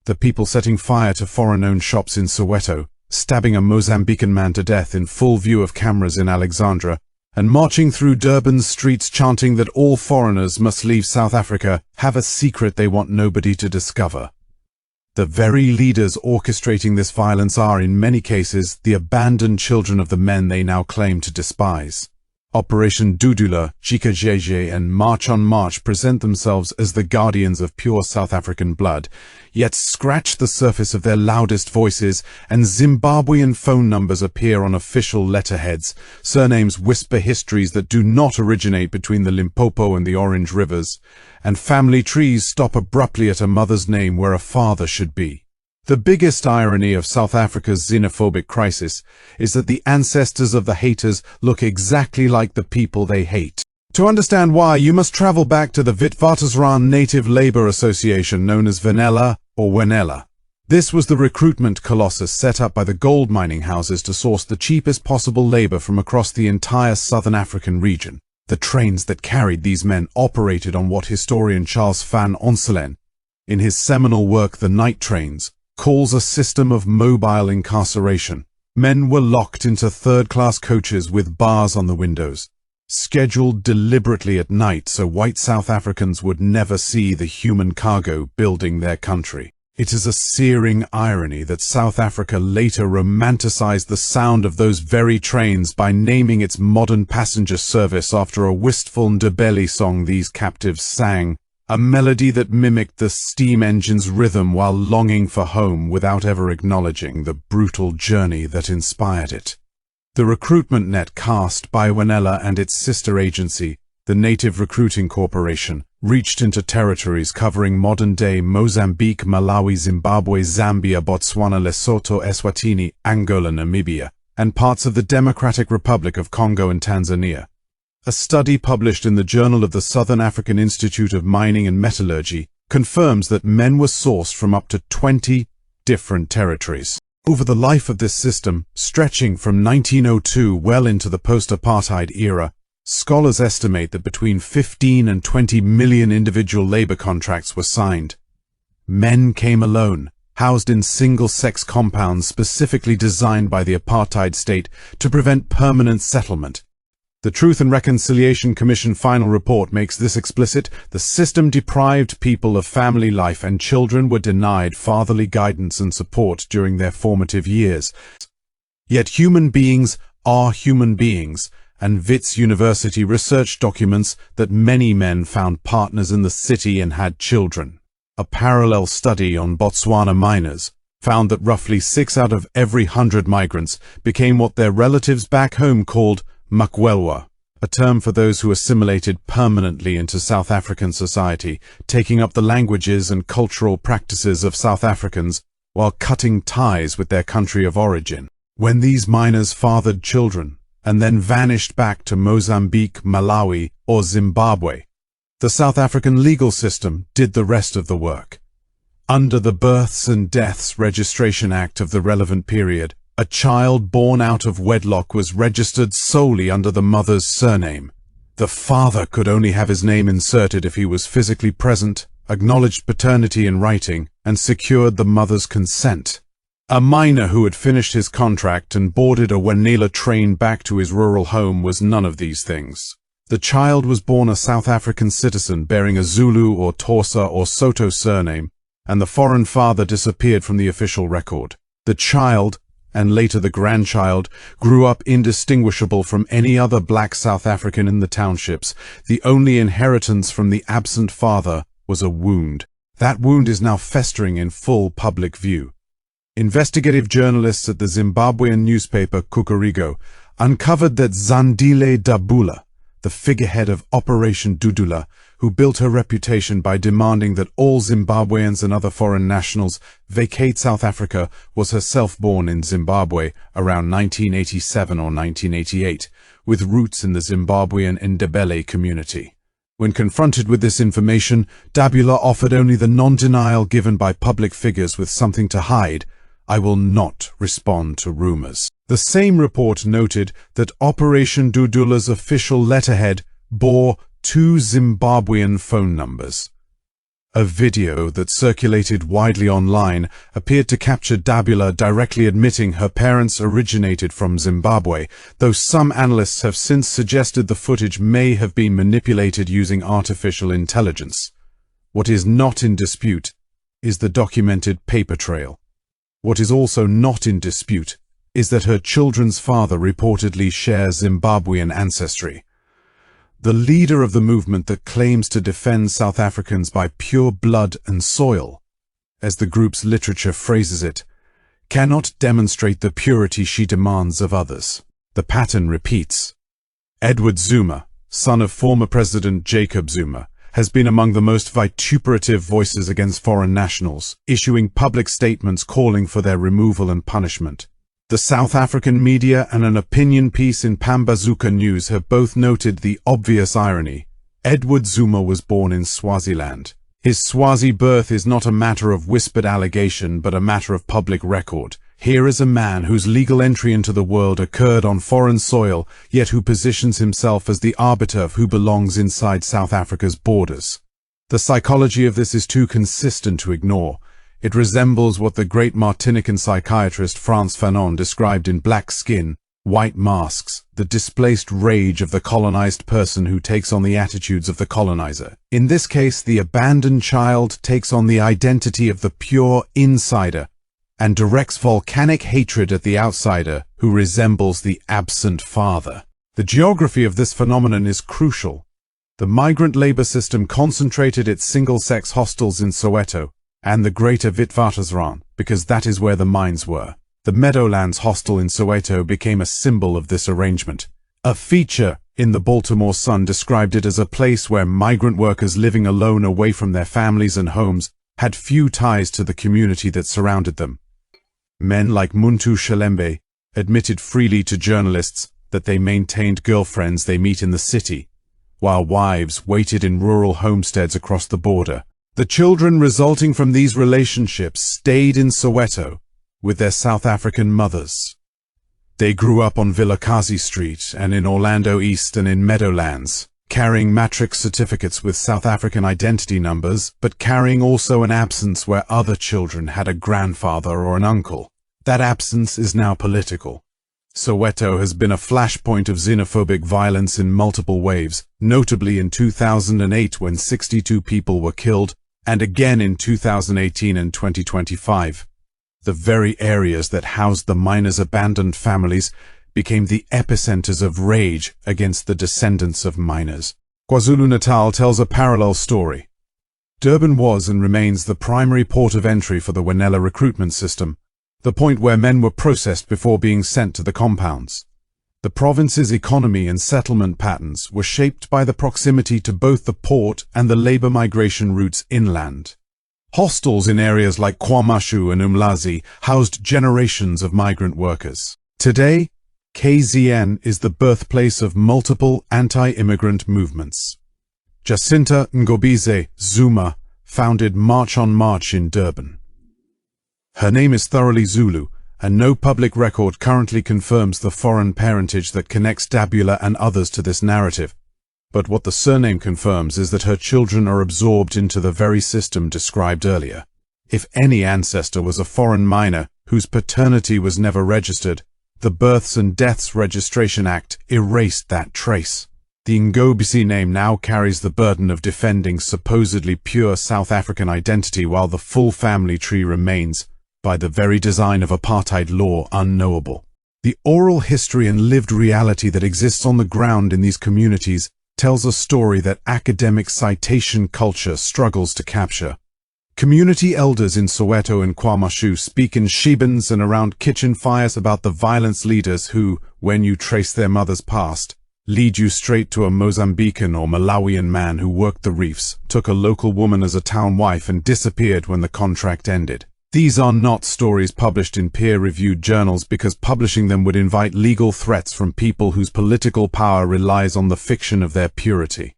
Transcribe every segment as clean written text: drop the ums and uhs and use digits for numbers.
The people setting fire to foreign-owned shops in Soweto, stabbing a Mozambican man to death in full view of cameras in Alexandra, and marching through Durban's streets chanting that all foreigners must leave South Africa have a secret they want nobody to discover. The very leaders orchestrating this violence are, in many cases, the abandoned children of the men they now claim to despise. Operation Dudula, Jika Jeje, and March on March present themselves as the guardians of pure South African blood, yet scratch the surface of their loudest voices, and Zimbabwean phone numbers appear on official letterheads. Surnames whisper histories that do not originate between the Limpopo and the Orange Rivers, and family trees stop abruptly at a mother's name where a father should be. The biggest irony of South Africa's xenophobic crisis is that the ancestors of the haters look exactly like the people they hate. To understand why, you must travel back to the Witwatersrand Native Labour Association, known as Wanella or Wanella. This was the recruitment colossus set up by the gold mining houses to source the cheapest possible labour from across the entire southern African region. The trains that carried these men operated on what historian Charles van Onselen, in his seminal work The Night Trains, calls a system of mobile incarceration. Men were locked into third-class coaches with bars on the windows, scheduled deliberately at night so white South Africans would never see the human cargo building their country. It is a searing irony that South Africa later romanticized the sound of those very trains by naming its modern passenger service after a wistful Ndebele song these captives sang, a melody that mimicked the steam engine's rhythm while longing for home without ever acknowledging the brutal journey that inspired it. The recruitment net cast by Wanella and its sister agency, the Native Recruiting Corporation, reached into territories covering modern-day Mozambique, Malawi, Zimbabwe, Zambia, Botswana, Lesotho, Eswatini, Angola, Namibia, and parts of the Democratic Republic of Congo and Tanzania. A study published in the Journal of the Southern African Institute of Mining and Metallurgy confirms that men were sourced from up to 20 different territories. Over the life of this system, stretching from 1902 well into the post-apartheid era, scholars estimate that between 15 and 20 million individual labor contracts were signed. Men came alone, housed in single-sex compounds specifically designed by the apartheid state to prevent permanent settlement. The Truth and Reconciliation Commission final report makes this explicit. The system deprived people of family life, and children were denied fatherly guidance and support during their formative years. Yet human beings are human beings, and Wits University research documents that many men found partners in the city and had children. A parallel study on Botswana miners found that roughly 6 out of every 100 migrants became what their relatives back home called Makwelwa, a term for those who assimilated permanently into South African society, taking up the languages and cultural practices of South Africans while cutting ties with their country of origin. When these miners fathered children and then vanished back to Mozambique, Malawi, or Zimbabwe, the South African legal system did the rest of the work. Under the Births and Deaths Registration Act of the relevant period, a child born out of wedlock was registered solely under the mother's surname. The father could only have his name inserted if he was physically present, acknowledged paternity in writing, and secured the mother's consent. A miner who had finished his contract and boarded a Wanella train back to his rural home was none of these things. The child was born a South African citizen bearing a Zulu or Xhosa or Soto surname, and the foreign father disappeared from the official record. The child, and later the grandchild, grew up indistinguishable from any other black South African in the townships. The only inheritance from the absent father was a wound. That wound is now festering in full public view. Investigative journalists at the Zimbabwean newspaper Kukurigo uncovered that Zandile Dabula, the figurehead of Operation Dudula, who built her reputation by demanding that all Zimbabweans and other foreign nationals vacate South Africa, was herself born in Zimbabwe around 1987 or 1988, with roots in the Zimbabwean Ndebele community. When confronted with this information, Dabula offered only the non-denial given by public figures with something to hide: "I will not respond to rumors." The same report noted that Operation Dudula's official letterhead bore 2 Zimbabwean phone numbers. A video that circulated widely online appeared to capture Dabula directly admitting her parents originated from Zimbabwe, though some analysts have since suggested the footage may have been manipulated using artificial intelligence. What is not in dispute is the documented paper trail. What is also not in dispute is that her children's father reportedly shares Zimbabwean ancestry. The leader of the movement that claims to defend South Africans by pure blood and soil, as the group's literature phrases it, cannot demonstrate the purity she demands of others. The pattern repeats. Edward Zuma, son of former President Jacob Zuma, has been among the most vituperative voices against foreign nationals, issuing public statements calling for their removal and punishment. The South African media and an opinion piece in Pambazuka News have both noted the obvious irony. Edward Zuma was born in Swaziland. His Swazi birth is not a matter of whispered allegation, but a matter of public record. Here is a man whose legal entry into the world occurred on foreign soil, yet who positions himself as the arbiter of who belongs inside South Africa's borders. The psychology of this is too consistent to ignore. It resembles what the great Martinican psychiatrist Frantz Fanon described in Black Skin, White Masks, the displaced rage of the colonized person who takes on the attitudes of the colonizer. In this case, the abandoned child takes on the identity of the pure insider and directs volcanic hatred at the outsider who resembles the absent father. The geography of this phenomenon is crucial. The migrant labor system concentrated its single-sex hostels in Soweto and the greater Witwatersrand, because that is where the mines were. The Meadowlands hostel in Soweto became a symbol of this arrangement. A feature in the Baltimore Sun described it as a place where migrant workers living alone away from their families and homes had few ties to the community that surrounded them. Men like Muntu Shalembe admitted freely to journalists that they maintained girlfriends they meet in the city, while wives waited in rural homesteads across the border. The children resulting from these relationships stayed in Soweto with their South African mothers. They grew up on Vilakazi Street and in Orlando East and in Meadowlands, carrying matric certificates with South African identity numbers, but carrying also an absence where other children had a grandfather or an uncle. That absence is now political. Soweto has been a flashpoint of xenophobic violence in multiple waves, notably in 2008 when 62 people were killed, and again in 2018 and 2025. The very areas that housed the miners' abandoned families became the epicenters of rage against the descendants of miners. KwaZulu-Natal tells a parallel story. Durban was and remains the primary port of entry for the Wanella recruitment system, the point where men were processed before being sent to the compounds. The province's economy and settlement patterns were shaped by the proximity to both the port and the labor migration routes inland. Hostels in areas like KwaMashu and Umlazi housed generations of migrant workers. Today, KZN is the birthplace of multiple anti-immigrant movements. Jacinta Ngobize Zuma founded March on March in Durban. Her name is thoroughly Zulu, and no public record currently confirms the foreign parentage that connects Dabula and others to this narrative. But what the surname confirms is that her children are absorbed into the very system described earlier. If any ancestor was a foreign miner whose paternity was never registered, the Births and Deaths Registration Act erased that trace. The Ngobisi name now carries the burden of defending supposedly pure South African identity while the full family tree remains, by the very design of apartheid law, unknowable. The oral history and lived reality that exists on the ground in these communities tells a story that academic citation culture struggles to capture. Community elders in Soweto and KwaMashu speak in Shebans and around kitchen fires about the violence leaders who, when you trace their mother's past, lead you straight to a Mozambican or Malawian man who worked the reefs, took a local woman as a town wife and disappeared when the contract ended. These are not stories published in peer-reviewed journals because publishing them would invite legal threats from people whose political power relies on the fiction of their purity.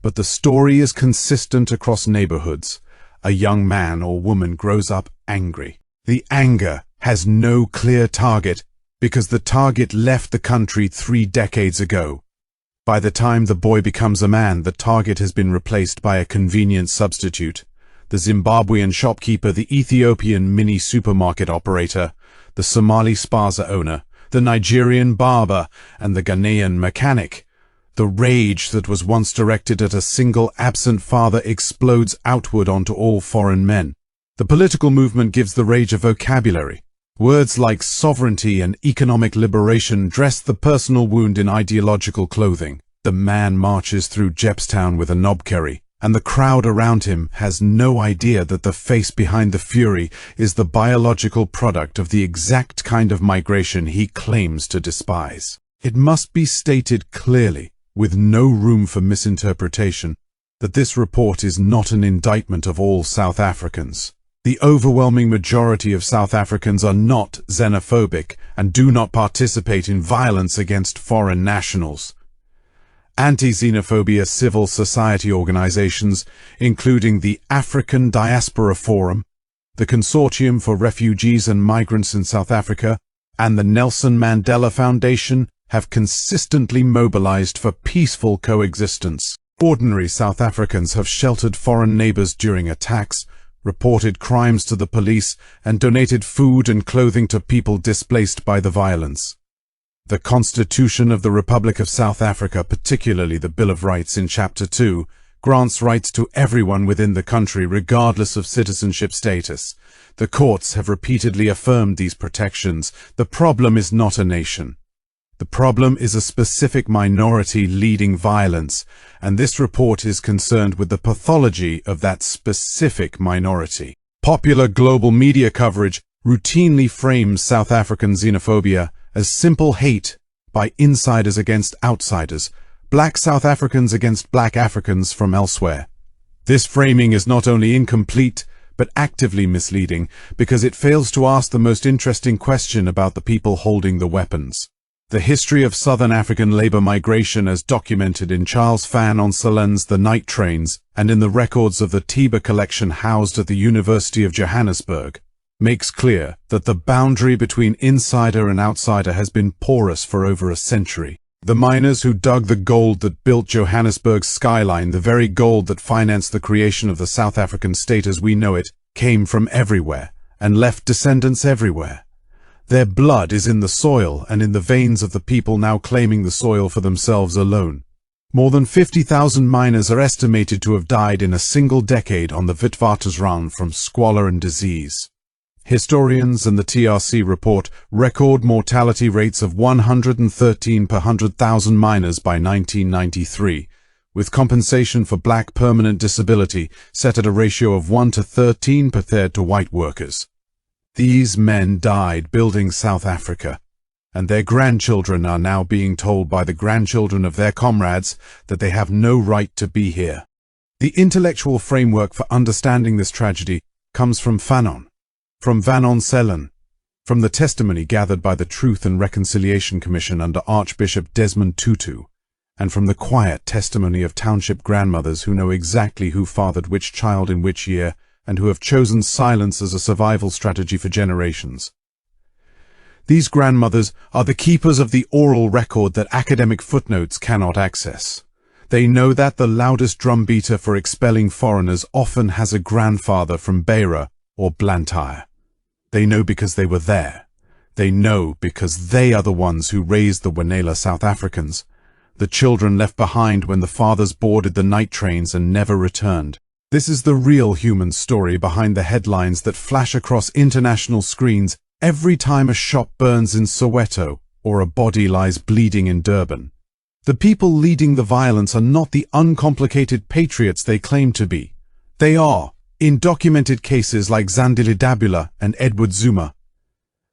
But the story is consistent across neighborhoods. A young man or woman grows up angry. The anger has no clear target because the target left the country 3 decades ago. By the time the boy becomes a man, the target has been replaced by a convenient substitute. the Zimbabwean shopkeeper, the Ethiopian mini supermarket operator, the Somali spaza owner, the Nigerian barber, and the Ghanaian mechanic. The rage that was once directed at a single absent father explodes outward onto all foreign men. The political movement gives the rage a vocabulary. Words like sovereignty and economic liberation dress the personal wound in ideological clothing. The man marches through Jepstown with a knobkerry, and the crowd around him has no idea that the face behind the fury is the biological product of the exact kind of migration he claims to despise. It must be stated clearly, with no room for misinterpretation, that this report is not an indictment of all South Africans. The overwhelming majority of South Africans are not xenophobic and do not participate in violence against foreign nationals. Anti-xenophobia civil society organizations, including the African Diaspora Forum, the Consortium for Refugees and Migrants in South Africa, and the Nelson Mandela Foundation, have consistently mobilized for peaceful coexistence. Ordinary South Africans have sheltered foreign neighbors during attacks, reported crimes to the police, and donated food and clothing to people displaced by the violence. The Constitution of the Republic of South Africa, particularly the Bill of Rights in Chapter 2, grants rights to everyone within the country regardless of citizenship status. The courts have repeatedly affirmed these protections. The problem is not a nation. The problem is a specific minority leading violence, and this report is concerned with the pathology of that specific minority. Popular global media coverage routinely frames South African xenophobia as simple hate by insiders against outsiders, black South Africans against black Africans from elsewhere. This framing is not only incomplete, but actively misleading, because it fails to ask the most interesting question about the people holding the weapons. The history of Southern African labor migration, as documented in Charles Van Onselen's The Night Trains and in the records of the Tiba collection housed at the University of Johannesburg, makes clear that the boundary between insider and outsider has been porous for over a century. The miners who dug the gold that built Johannesburg's skyline, the very gold that financed the creation of the South African state as we know it, came from everywhere and left descendants everywhere. Their blood is in the soil and in the veins of the people now claiming the soil for themselves alone. More than 50,000 miners are estimated to have died in a single decade on the Witwatersrand from squalor and disease. Historians and the TRC report record mortality rates of 113 per 100,000 miners by 1993, with compensation for black permanent disability set at a ratio of 1 to 13 compared to white workers. These men died building South Africa, and their grandchildren are now being told by the grandchildren of their comrades that they have no right to be here. The intellectual framework for understanding this tragedy comes from Fanon, from Van Onselen, from the testimony gathered by the Truth and Reconciliation Commission under Archbishop Desmond Tutu, and from the quiet testimony of township grandmothers who know exactly who fathered which child in which year, and who have chosen silence as a survival strategy for generations. These grandmothers are the keepers of the oral record that academic footnotes cannot access. They know that the loudest drumbeater for expelling foreigners often has a grandfather from Beira or Blantyre. They know because they were there. They know because they are the ones who raised the Wanella South Africans, the children left behind when the fathers boarded the night trains and never returned. This is the real human story behind the headlines that flash across international screens every time a shop burns in Soweto or a body lies bleeding in Durban. The people leading the violence are not the uncomplicated patriots they claim to be. They are, in documented cases like Zandile Dabula and Edward Zuma,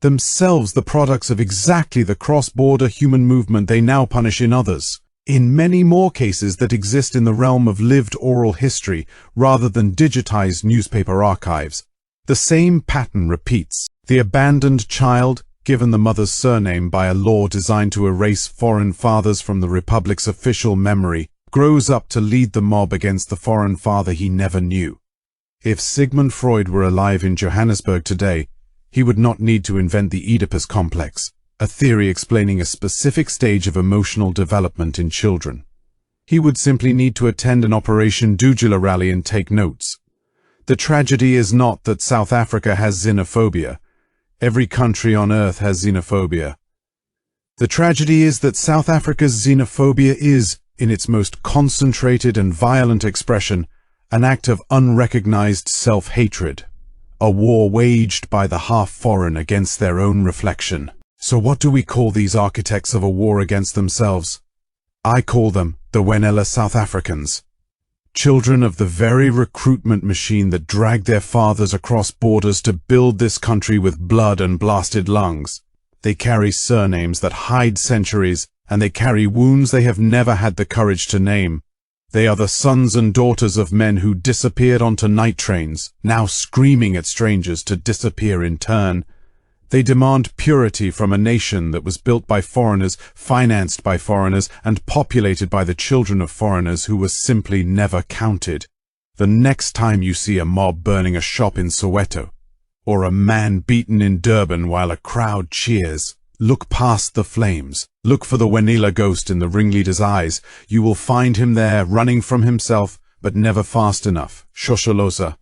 themselves the products of exactly the cross-border human movement they now punish in others. In many more cases that exist in the realm of lived oral history rather than digitized newspaper archives, the same pattern repeats. The abandoned child, given the mother's surname by a law designed to erase foreign fathers from the Republic's official memory, grows up to lead the mob against the foreign father he never knew. If Sigmund Freud were alive in Johannesburg today, he would not need to invent the Oedipus complex, a theory explaining a specific stage of emotional development in children. He would simply need to attend an Operation Dugula rally and take notes. The tragedy is not that South Africa has xenophobia. Every country on earth has xenophobia. The tragedy is that South Africa's xenophobia is, in its most concentrated and violent expression, an act of unrecognized self-hatred, a war waged by the half-foreign against their own reflection. So what do we call these architects of a war against themselves? I call them the Wanella South Africans. Children of the very recruitment machine that dragged their fathers across borders to build this country with blood and blasted lungs. They carry surnames that hide centuries, and they carry wounds they have never had the courage to name. They are the sons and daughters of men who disappeared onto night trains, now screaming at strangers to disappear in turn. They demand purity from a nation that was built by foreigners, financed by foreigners, and populated by the children of foreigners who were simply never counted. The next time you see a mob burning a shop in Soweto, or a man beaten in Durban while a crowd cheers, look past the flames. Look for the Wanella ghost in the ringleader's eyes. You will find him there, running from himself, but never fast enough. Shosholoza.